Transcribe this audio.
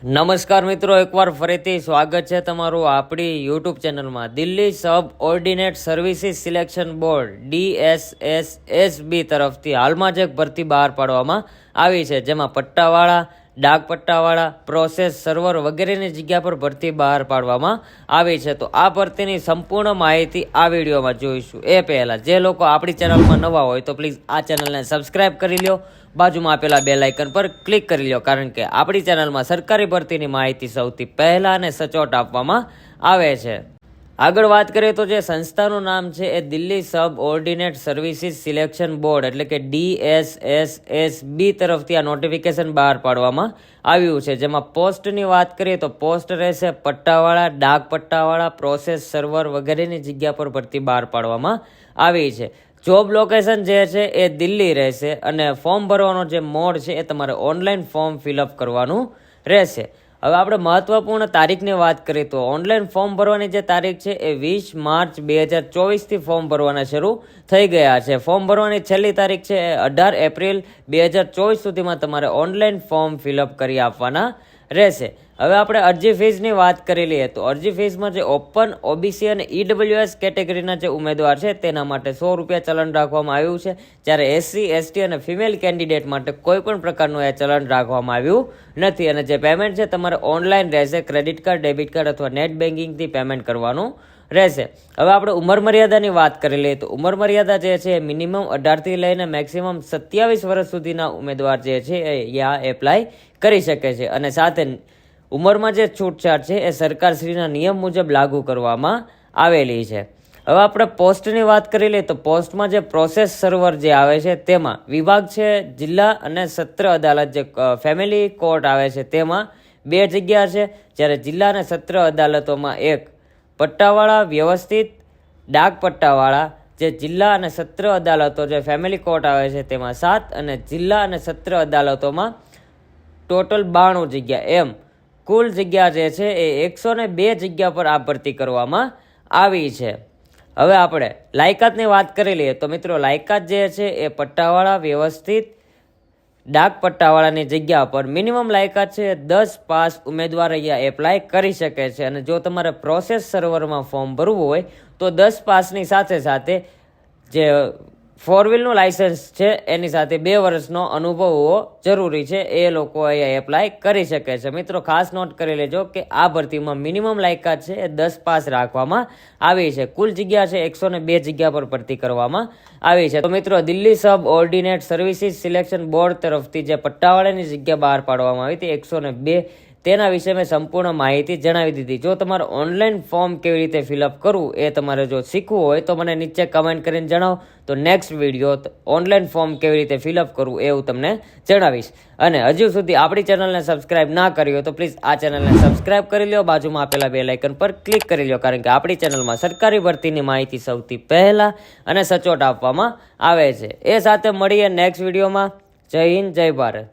નમસ્કાર મિત્રો, એકવાર ફરીથી સ્વાગત છે તમારું આપણી યુટ્યુબ ચેનલમાં. Delhi subordinate services selection board DSSSB તરફથી હાલમાં જ એક ભરતી બહાર પાડવામાં આવી છે, જેમાં પટ્ટાવાળા, ડાક પટ્ટાવાળા, પ્રોસેસ સર્વર વગેરેની જગ્યા પર ભરતી બહાર પાડવામાં આવી છે. તો આ ભરતીની સંપૂર્ણ માહિતી આ વિડીયોમાં જોઈશું. એ પહેલાં જે લોકો આપણી ચેનલમાં નવા હોય તો પ્લીઝ આ ચેનલને સબસ્ક્રાઈબ કરી લો, બાજુમાં આપેલા બેલ આઇકન પર ક્લિક કરી લો, કારણ કે આપણી ચેનલમાં સરકારી ભરતીની માહિતી સૌથી પહેલાં અને સચોટ આપવામાં આવે છે. આગળ વાત કરીએ તો જે સંસ્થાનું નામ છે એ Delhi subordinate services selection board એટલે કે DSSSB તરફથી આ નોટિફિકેશન બહાર પાડવામાં આવ્યું છે, જેમાં પોસ્ટની વાત કરીએ તો પોસ્ટ રહેશે પટ્ટાવાળા, ડાક પટ્ટાવાળા, પ્રોસેસ સર્વર વગેરેની જગ્યા પર ભરતી બહાર પાડવામાં આવી છે. જોબ લોકેશન જે છે એ દિલ્હી રહેશે અને ફોર્મ ભરવાનો જે મોડ છે એ તમારે ઓનલાઈન ફોર્મ ફિલઅપ કરવાનું રહેશે. હવે આપણે મહત્વપૂર્ણ તારીખની વાત કરીએ તો ઓનલાઈન ફોર્મ ભરવાની જે તારીખ છે એ 20 માર્ચ 2024થી ફોર્મ ભરવાના શરૂ થઈ ગયા છે. ફોર્મ ભરવાની છેલ્લી તારીખ છે એ 18 એપ્રિલ 2024 સુધીમાં તમારે ઓનલાઈન ફોર્મ ફિલઅપ કરી આપવાના રહેશે. હવે આપણે અરજી ફીસની વાત કરી લઈએ તો અરજી ફીસમાં જે ઓપન, OBC અને EWS કેટેગરીના જે ઉમેદવાર છે તેના માટે ₹100 ચલણ રાખવામાં આવ્યું છે, જ્યારે SC, ST અને ફિમેલ કેન્ડિડેટ માટે કોઈ પણ પ્રકારનું એ ચલણ રાખવામાં આવ્યું નથી. અને જે પેમેન્ટ છે તમારે ઓનલાઈન રહેશે, ક્રેડિટ કાર્ડ, ડેબિટ કાર્ડ અથવા નેટ બેન્કિંગથી પેમેન્ટ કરવાનું રહેશે. હવે આપણે ઉંમર મર્યાદાની વાત કરી લઈએ તો ઉંમર મર્યાદા જે છે એ મિનિમમ 18થી લઈને મેક્સિમમ 27 વર્ષ સુધીના ઉમેદવાર જે છે એ અહીંયા એપ્લાય કરી શકે છે. અને સાથે ઉંમરમાં જે છૂટછાટ છે એ સરકારશ્રીના નિયમ મુજબ લાગુ કરવામાં આવેલી છે. હવે આપણે પોસ્ટની વાત કરી લઈએ તો પોસ્ટમાં જે પ્રોસેસ સર્વર જે આવે છે તેમાં વિભાગ છે જિલ્લા અને સત્ર અદાલત, જે ફેમિલી કોર્ટ આવે છે તેમાં 2 જગ્યા છે, જ્યારે જિલ્લા અને સત્ર અદાલતોમાં 1. પટ્ટાવાળા વ્યવસ્થિત ડાક પટ્ટાવાળા જે જિલ્લા અને સત્ર અદાલતો જે ફેમિલી કોર્ટ આવે છે તેમાં 7 અને જિલ્લા અને સત્ર અદાલતોમાં ટોટલ 92 જગ્યા, એમ કુલ જગ્યા જે છે એ 102 જગ્યા પર આ ભરતી કરવામાં આવી છે. હવે આપણે લાયકાતની વાત કરી લઈએ તો મિત્રો લાયકાત જે છે એ પટ્ટાવાળા વ્યવસ્થિત ડાક પટ્ટાવાળાની જગ્યા પર મિનિમમ લાયકાત છે 10 પાસ ઉમેદવાર અહીંયા એપ્લાય કરી શકે છે. અને જો તમારે પ્રોસેસ સર્વરમાં ફોર્મ ભરવું હોય તો 10 પાસની સાથે સાથે જે 4 વ્હીલનું લાયસન્સ છે એની સાથે 2 વર્ષનો અનુભવ હોવો જરૂરી છે, એ લોકો અહીંયા એપ્લાય કરી શકે છે. મિત્રો ખાસ નોટ કરી લેજો કે આ ભરતીમાં મિનિમમ લાયકાત છે એ 10 પાસ રાખવામાં આવી છે. કુલ જગ્યા છે 102 જગ્યા પર ભરતી કરવામાં આવી છે. તો મિત્રો Delhi subordinate services selection board તરફથી જે પટ્ટાવાળાની જગ્યા બહાર પાડવામાં આવી હતી 102, તેના વિશે મેં સંપૂર્ણ માહિતી જણાવી દીધી. જો તમારે ઓનલાઈન ફોર્મ કેવી રીતે ફિલઅપ કરવું એ તમારે જો શીખવું હોય તો મને નીચે કમેન્ટ કરીને જણાવો, તો નેક્સ્ટ વિડીયો ઓનલાઈન ફોર્મ કેવી રીતે ફિલઅપ કરવું એવું તમને જણાવીશ. અને હજુ સુધી આપણી ચેનલને સબસ્ક્રાઇબ ના કરી હોય તો પ્લીઝ આ ચેનલને સબસ્ક્રાઇબ કરી લો, બાજુમાં આપેલા બેલ આઇકન પર ક્લિક કરી લો, કારણ કે આપણી ચેનલમાં સરકારી ભરતીની માહિતી સૌથી પહેલાં અને સચોટ આપવામાં આવે છે. એ સાથે મળીએ નેક્સ્ટ વિડીયોમાં. જય હિન્દ, જય ભારત.